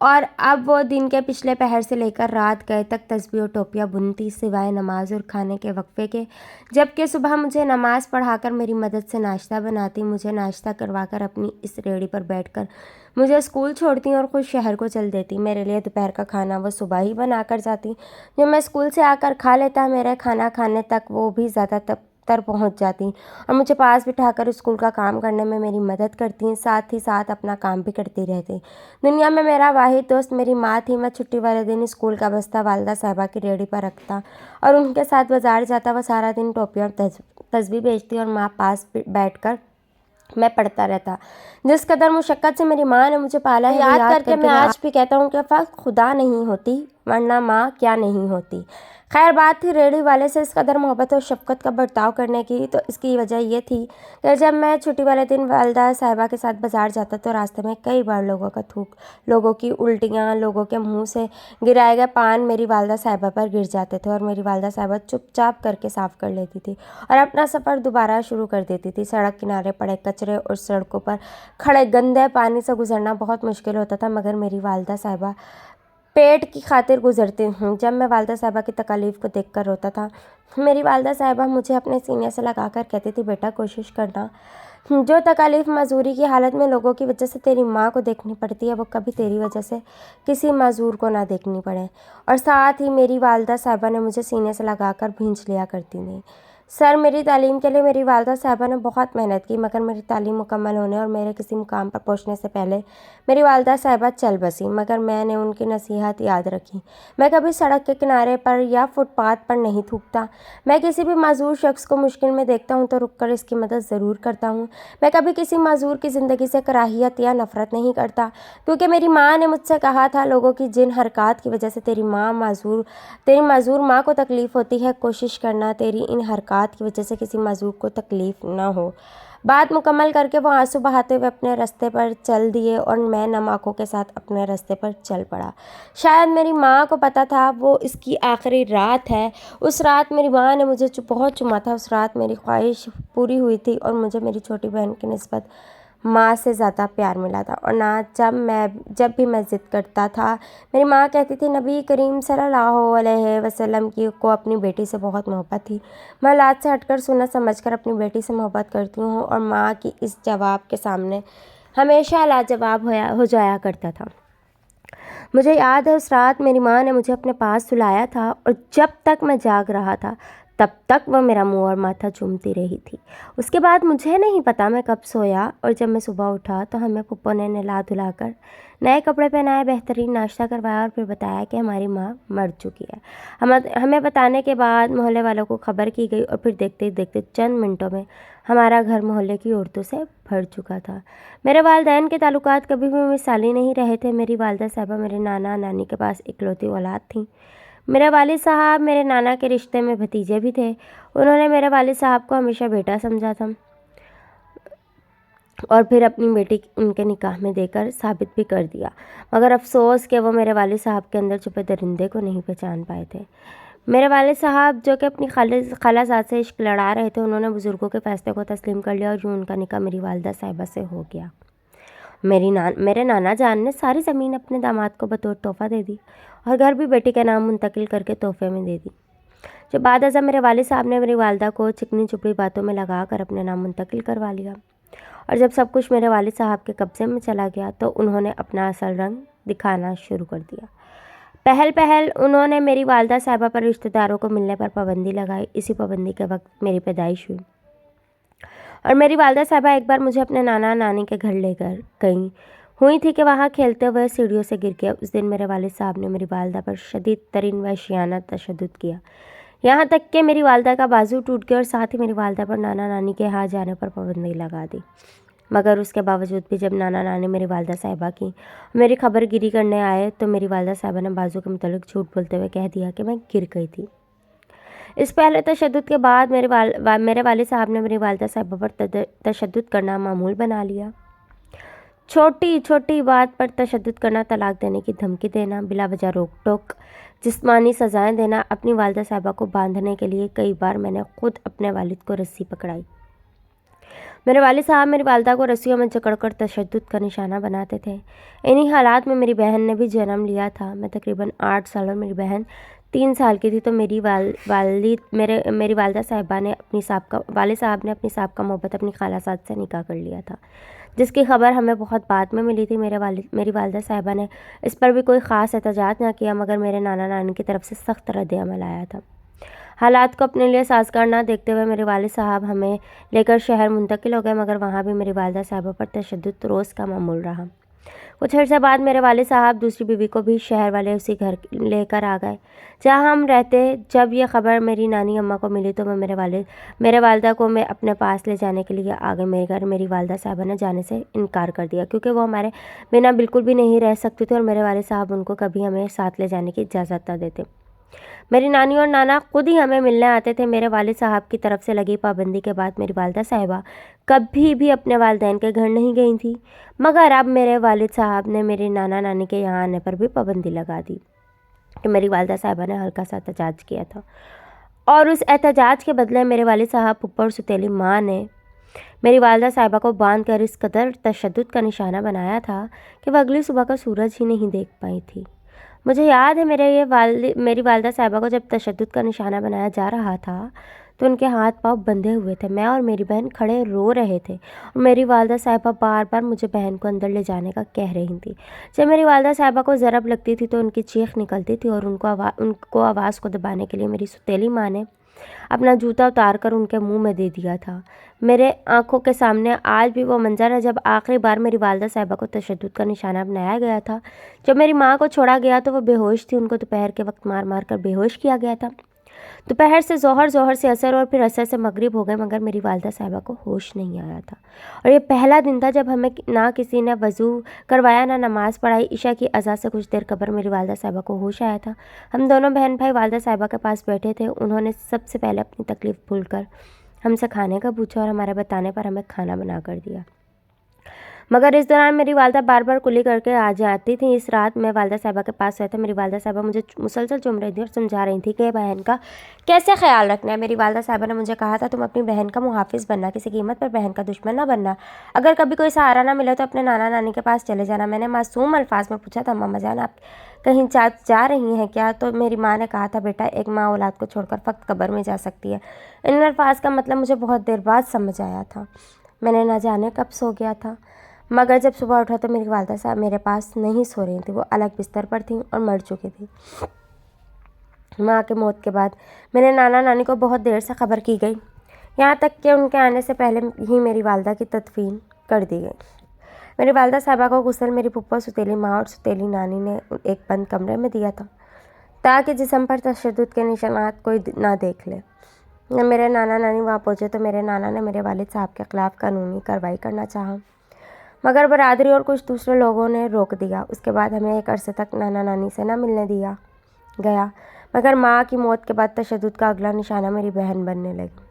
اور اب وہ دن کے پچھلے پہر سے لے کر رات گئے تک تسبیح و ٹوپیاں بنتی سوائے نماز اور کھانے کے وقفے کے، جبکہ صبح مجھے نماز پڑھا کر میری مدد سے ناشتہ بناتی، مجھے ناشتہ کروا کر اپنی اس ریڑھی پر بیٹھ کر مجھے اسکول چھوڑتی اور خود شہر کو چل دیتی۔ میرے لیے دوپہر کا کھانا وہ صبح ہی بنا کر جاتی، جو میں اسکول سے آ کر کھا لیتا۔ میرے کھانا کھانے تک وہ بھی زیادہ تر پہنچ جاتی اور مجھے پاس بٹھا کر اسکول کا کام کرنے میں میری مدد کرتی، ساتھ ہی ساتھ اپنا کام بھی کرتی رہتی۔ دنیا میں میرا واحد دوست میری ماں تھی۔ میں چھٹی والے دن اسکول کا بستہ والدہ صاحبہ کی ریڑھی پر رکھتا اور ان کے ساتھ بازار جاتا۔ وہ سارا دن ٹوپیاں اور تسبیح بیچتی اور ماں پاس بیٹھ کر میں پڑھتا رہتا۔ جس قدر مشقت سے میری ماں نے مجھے پالا ہے، یاد کر کے میں آج بھی کہتا ہوں کہ فقط خدا نہیں ہوتی ورنہ ماں کیا نہیں ہوتی۔ خیر بات تھی ریڑھی والے سے اس قدر محبت اور شفقت کا برتاؤ کرنے کی، تو اس کی وجہ یہ تھی کہ جب میں چھٹی والے دن والدہ صاحبہ کے ساتھ بازار جاتا تو راستے میں کئی بار لوگوں کا تھوک، لوگوں کی الٹیاں، لوگوں کے منہ سے گرائے گئے پان میری والدہ صاحبہ پر گر جاتے تھے اور میری والدہ صاحبہ چپ چاپ کر کے صاف کر لیتی تھی اور اپنا سفر دوبارہ شروع کر دیتی تھی۔ سڑک کنارے پڑے کچرے اور سڑکوں پر کھڑے گندے پانی سے گزرنا بہت مشکل ہوتا تھا، مگر میری والدہ صاحبہ پیٹ کی خاطر گزرتی ہوں۔ جب میں والدہ صاحبہ کی تکالیف کو دیکھ کر روتا تھا، میری والدہ صاحبہ مجھے اپنے سینے سے لگا کر کہتی تھی، بیٹا کوشش کرنا، جو تکالیف معذوری کی حالت میں لوگوں کی وجہ سے تیری ماں کو دیکھنی پڑتی ہے وہ کبھی تیری وجہ سے کسی معذور کو نہ دیکھنی پڑے۔ اور ساتھ ہی میری والدہ صاحبہ نے مجھے سینے سے لگا کر بھینچ لیا کرتی تھیں۔ سر میری تعلیم کے لیے میری والدہ صاحبہ نے بہت محنت کی، مگر میری تعلیم مکمل ہونے اور میرے کسی مقام پر پہنچنے سے پہلے میری والدہ صاحبہ چل بسیں، مگر میں نے ان کی نصیحت یاد رکھی۔ میں کبھی سڑک کے کنارے پر یا فٹ پاتھ پر نہیں تھوکتا۔ میں کسی بھی معذور شخص کو مشکل میں دیکھتا ہوں تو رک کر اس کی مدد ضرور کرتا ہوں۔ میں کبھی کسی معذور کی زندگی سے کراہیت یا نفرت نہیں کرتا، کیونکہ میری ماں نے مجھ سے کہا تھا، لوگوں کی جن حرکات کی وجہ سے تیری معذور ماں کو تکلیف ہوتی ہے، کوشش کرنا تیری ان حرکات کی وجہ سے کسی معذور کو تکلیف نہ ہو۔ بات مکمل کر کے وہ آنسو بہاتے ہوئے اپنے رستے پر چل دیے اور میں نم آنکھوں کے ساتھ اپنے رستے پر چل پڑا۔ شاید میری ماں کو پتہ تھا وہ اس کی آخری رات ہے۔ اس رات میری ماں نے مجھے بہت چوما تھا۔ اس رات میری خواہش پوری ہوئی تھی اور مجھے میری چھوٹی بہن کی نسبت ماں سے زیادہ پیار ملا تھا، اور نہ جب بھی میں ضد کرتا تھا میری ماں کہتی تھی، نبی کریم صلی اللہ علیہ وسلم کو اپنی بیٹی سے بہت محبت تھی۔ میں اولاد سے ہٹ کر سنت سمجھ کر اپنی بیٹی سے محبت کرتی ہوں، اور ماں کی اس جواب کے سامنے ہمیشہ لاجواب ہو جایا کرتا تھا۔ مجھے یاد ہے اس رات میری ماں نے مجھے اپنے پاس سلایا تھا اور جب تک میں جاگ رہا تھا تب تک وہ میرا منہ اور ماتھا چومتی رہی تھی۔ اس کے بعد مجھے نہیں پتا میں کب سویا، اور جب میں صبح اٹھا تو ہمیں پھپھو نے نہلا دھلا کر نئے کپڑے پہنائے، بہترین ناشتہ کروایا اور پھر بتایا کہ ہماری ماں مر چکی ہے۔ ہمیں بتانے کے بعد محلے والوں کو خبر کی گئی اور پھر دیکھتے دیکھتے چند منٹوں میں ہمارا گھر محلے کی عورتوں سے بھر چکا تھا۔ میرے والدین کے تعلقات کبھی بھی مثالی نہیں رہے تھے۔ میری والدہ صاحبہ میرے نانا نانی کے پاس اکلوتی اولاد تھیں۔ میرے والد صاحب میرے نانا کے رشتے میں بھتیجے بھی تھے۔ انہوں نے میرے والد صاحب کو ہمیشہ بیٹا سمجھا تھا اور پھر اپنی بیٹی ان کے نکاح میں دے کر ثابت بھی کر دیا، مگر افسوس کہ وہ میرے والد صاحب کے اندر چھپے درندے کو نہیں پہچان پائے تھے۔ میرے والد صاحب جو کہ اپنی خالہ زاد سے عشق لڑا رہے تھے، انہوں نے بزرگوں کے فیصلے کو تسلیم کر لیا اور یوں ان کا نکاح میری والدہ صاحبہ سے ہو گیا۔ میرے نانا جان نے ساری زمین اپنے داماد کو بطور تحفہ دے دی اور گھر بھی بیٹی کے نام منتقل کر کے تحفے میں دے دی۔ جب بعد ازاں میرے والد صاحب نے میری والدہ کو چکنی چپڑی باتوں میں لگا کر اپنے نام منتقل کروا لیا اور جب سب کچھ میرے والد صاحب کے قبضے میں چلا گیا تو انہوں نے اپنا اصل رنگ دکھانا شروع کر دیا۔ پہل انہوں نے میری والدہ صاحبہ پر رشتہ داروں کو ملنے پر پابندی لگائی۔ اسی پابندی کے وقت میری پیدائش ہوئی اور میری والدہ صاحبہ ایک بار مجھے اپنے نانا نانی کے گھر لے کر گئیں ہوئی تھی کہ وہاں کھیلتے ہوئے سیڑھیوں سے گر گیا۔ اس دن میرے والد صاحب نے میری والدہ پر شدید ترین وحشیانہ تشدد کیا، یہاں تک کہ میری والدہ کا بازو ٹوٹ گیا اور ساتھ ہی میری والدہ پر نانا نانی کے ہاں جانے پر پابندی لگا دی۔ مگر اس کے باوجود بھی جب نانا نانی میری والدہ صاحبہ کی میری خبر گیری کرنے آئے تو میری والدہ صاحبہ نے بازو کے متعلق جھوٹ بولتے ہوئے کہہ دیا کہ میں گر گئی تھی۔ اس پہلے تشدد کے بعد میرے والد صاحب نے میری والدہ صاحبہ پر تشدد کرنا معمول بنا لیا۔ چھوٹی چھوٹی بات پر تشدد کرنا، طلاق دینے کی دھمکی دینا، بلا وجہ روک ٹوک، جسمانی سزائیں دینا۔ اپنی والدہ صاحبہ کو باندھنے کے لیے کئی بار میں نے خود اپنے والد کو رسی پکڑائی۔ میرے والد صاحب میری والدہ کو رسیوں میں جکڑ کر تشدد کا نشانہ بناتے تھے۔ انہی حالات میں میری بہن نے بھی جنم لیا تھا۔ میں تقریباً 8 سال اور میری بہن 3 سال کی تھی تو میری والدہ صاحبہ نے والد صاحب نے اپنی سابقہ محبت اپنی خالہ زاد سے نکاح کر لیا تھا، جس کی خبر ہمیں بہت بعد میں ملی تھی۔ میری والدہ صاحبہ نے اس پر بھی کوئی خاص احتجاج نہ کیا، مگر میرے نانا نانی کی طرف سے سخت رد عمل آیا تھا۔ حالات کو اپنے لیے سازگار نہ دیکھتے ہوئے میرے والد صاحب ہمیں لے کر شہر منتقل ہو گئے، مگر وہاں بھی میری والدہ صاحبہ پر تشدد روز کا معمول رہا۔ کچھ عرصے بعد میرے والد صاحب دوسری بیوی کو بھی شہر والے اسی گھر لے کر آ گئے جہاں ہم رہتے۔ جب یہ خبر میری نانی اماں کو ملی تو میرے والدہ کو میں اپنے پاس لے جانے کے لیے آ گئے۔ میرے گھر میری والدہ صاحبہ نے جانے سے انکار کر دیا کیونکہ وہ ہمارے بنا بالکل بھی نہیں رہ سکتی تھی اور میرے والد صاحب ان کو کبھی ہمیں ساتھ لے جانے کی اجازت نہ دیتے۔ میری نانی اور نانا خود ہی ہمیں ملنے آتے تھے۔ میرے والد صاحب کی طرف سے لگی پابندی کے بعد میری والدہ صاحبہ کبھی بھی اپنے والدین کے گھر نہیں گئی تھی، مگر اب میرے والد صاحب نے میری نانا نانی کے یہاں آنے پر بھی پابندی لگا دی کہ میری والدہ صاحبہ نے ہلکا سا احتجاج کیا تھا، اور اس احتجاج کے بدلے میرے والد صاحب پھپھا اور ستیلی ماں نے میری والدہ صاحبہ کو باندھ کر اس قدر تشدد کا نشانہ بنایا تھا کہ وہ اگلی صبح کا سورج ہی نہیں دیکھ پائی تھی۔ مجھے یاد ہے میری والدہ صاحبہ کو جب تشدد کا نشانہ بنایا جا رہا تھا تو ان کے ہاتھ پاؤں بندھے ہوئے تھے۔ میں اور میری بہن کھڑے رو رہے تھے اور میری والدہ صاحبہ بار بار مجھے بہن کو اندر لے جانے کا کہہ رہی تھی۔ جب میری والدہ صاحبہ کو ضرب لگتی تھی تو ان کی چیخ نکلتی تھی اور ان کو آواز کو دبانے کے لیے میری ستیلی ماں نے اپنا جوتا اتار کر ان کے منہ میں دے دیا تھا۔ میرے آنکھوں کے سامنے آج بھی وہ منظر ہے جب آخری بار میری والدہ صاحبہ کو تشدد کا نشانہ بنایا گیا تھا۔ جب میری ماں کو چھوڑا گیا تو وہ بے ہوش تھی۔ ان کو دوپہر کے وقت مار مار کر بے ہوش کیا گیا تھا۔ دوپہر سے ظہر سے عصر اور پھر عصر سے مغرب ہو گئے، مگر میری والدہ صاحبہ کو ہوش نہیں آیا تھا۔ اور یہ پہلا دن تھا جب ہمیں نہ کسی نے وضو کروایا نہ نماز پڑھائی۔ عشاء کی اذان سے کچھ دیر قبل میری والدہ صاحبہ کو ہوش آیا تھا۔ ہم دونوں بہن بھائی والدہ صاحبہ کے پاس بیٹھے تھے۔ انہوں نے سب سے پہلے اپنی تکلیف بھول کر ہم سے کھانے کا پوچھا اور ہمارے بتانے پر ہمیں کھانا بنا کر دیا، مگر اس دوران میری والدہ بار بار کلی کر کے آ جاتی تھیں۔ اس رات میں والدہ صاحبہ کے پاس سویا تھا۔ میری والدہ صاحبہ مجھے مسلسل چوم رہی تھی اور سمجھا رہی تھی کہ بہن کا کیسے خیال رکھنا ہے۔ میری والدہ صاحبہ نے مجھے کہا تھا تم اپنی بہن کا محافظ بننا، کسی قیمت پر بہن کا دشمن نہ بننا۔ اگر کبھی کوئی سہارا نہ ملے تو اپنے نانا نانی کے پاس چلے جانا۔ میں نے معصوم الفاظ میں پوچھا تھا ماما جان آپ کہیں جا رہی ہیں کیا؟ تو میری ماں نے کہا تھا بیٹا ایک ماں اولاد کو چھوڑ کر فقط قبر میں جا سکتی ہے۔ ان الفاظ کا مطلب مجھے بہت دیر بعد سمجھ آیا تھا۔ میں نے نہ جانے کب سو گیا تھا، مگر جب صبح اٹھا تو میری والدہ صاحب میرے پاس نہیں سو رہی تھی، وہ الگ بستر پر تھیں اور مر چکی تھی۔ ماں کے موت کے بعد میرے نانا نانی کو بہت دیر سے خبر کی گئی، یہاں تک کہ ان کے آنے سے پہلے ہی میری والدہ کی تدفین کر دی گئی۔ میری والدہ صاحبہ کو غسل میری پھپھا ستیلی ماں اور ستیلی نانی نے ایک بند کمرے میں دیا تھا تاکہ جسم پر تشدد کے نشانات کوئی نہ دیکھ لے۔ جب میرے نانا نانی وہاں پہنچے تو میرے نانا نے میرے والد صاحب کے خلاف قانونی کارروائی کرنا چاہا، مگر برادری اور کچھ دوسرے لوگوں نے روک دیا۔ اس کے بعد ہمیں ایک عرصے تک نانا نانی سے نہ ملنے دیا گیا، مگر ماں کی موت کے بعد تشدد کا اگلا نشانہ میری بہن بننے لگی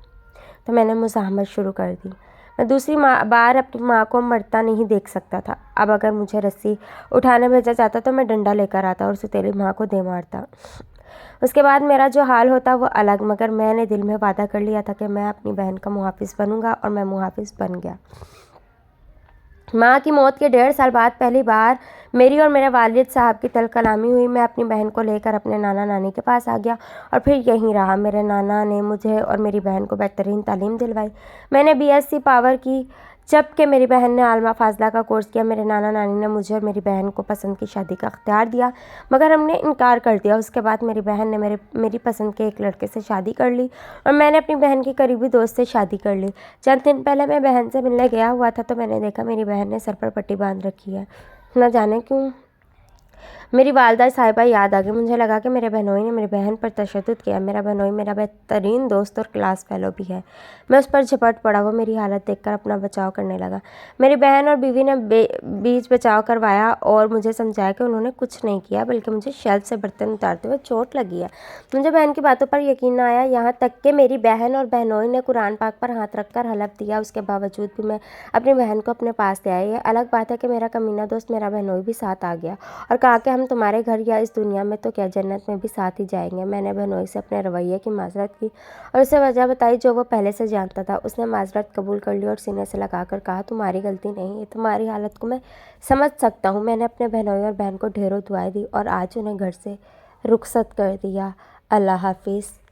تو میں نے مزاحمت شروع کر دی۔ میں دوسری بار اپنی ماں کو مرتا نہیں دیکھ سکتا تھا۔ اب اگر مجھے رسی اٹھانے بھیجا جاتا تو میں ڈنڈا لے کر آتا اور ستیلی ماں کو دے مارتا۔ اس کے بعد میرا جو حال ہوتا وہ الگ، مگر میں نے دل میں وعدہ کر لیا تھا کہ میں اپنی بہن کا محافظ بنوں گا، اور میں محافظ بن گیا۔ ماں کی موت کے 1.5 سال بعد پہلی بار میری اور میرے والد صاحب کی تلخ کلامی ہوئی۔ میں اپنی بہن کو لے کر اپنے نانا نانی کے پاس آ گیا اور پھر یہیں رہا۔ میرے نانا نے مجھے اور میری بہن کو بہترین تعلیم دلوائی۔ میں نے BSc پاور کی جبکہ میری بہن نے عالمہ فاضلہ کا کورس کیا۔ میرے نانا نانی نے مجھے اور میری بہن کو پسند کی شادی کا اختیار دیا، مگر ہم نے انکار کر دیا۔ اس کے بعد میری بہن نے میری پسند کے ایک لڑکے سے شادی کر لی اور میں نے اپنی بہن کی قریبی دوست سے شادی کر لی۔ چند دن پہلے میں بہن سے ملنے گیا ہوا تھا تو میں نے دیکھا میری بہن نے سر پر پٹی باندھ رکھی ہے۔ نہ جانے کیوں میری والدہ صاحبہ یاد آ گئی۔ مجھے لگا کہ میرے بہنوئی نے میری بہن پر تشدد کیا۔ میرا بہنوئی میرا بہترین دوست اور کلاس فیلو بھی ہے۔ میں اس پر جھپٹ پڑا۔ وہ میری حالت دیکھ کر اپنا بچاؤ کرنے لگا۔ میری بہن اور بیوی نے بیچ بچاؤ کروایا اور مجھے سمجھایا کہ انہوں نے کچھ نہیں کیا بلکہ مجھے شیلف سے برتن اتارتے ہوئے چوٹ لگی ہے۔ مجھے بہن کی باتوں پر یقین نہ آیا، یہاں تک کہ میری بہن اور بہنوئی نے قرآن پاک پر ہاتھ رکھ کر حلف دیا۔ اس کے باوجود بھی میں اپنی بہن کو اپنے پاس لے آئی۔ یہ الگ بات ہے کہ میرا کمینہ دوست میرا بہنوئی بھی ساتھ آ گیا اور کہا کہ ہم تمہارے گھر یا اس دنیا میں تو کیا جنت میں بھی ساتھ ہی جائیں گے۔ میں نے بہنوئی سے اپنے رویے کی معذرت کی اور اسے وجہ بتائی جو وہ پہلے سے جانتا تھا۔ اس نے معذرت قبول کر لی اور سینے سے لگا کر کہا، تمہاری غلطی نہیں ہے، تمہاری حالت کو میں سمجھ سکتا ہوں۔ میں نے اپنے بہنوئی اور بہن کو ڈھیروں دعائیں دی اور آج انہیں گھر سے رخصت کر دیا۔ اللہ حافظ۔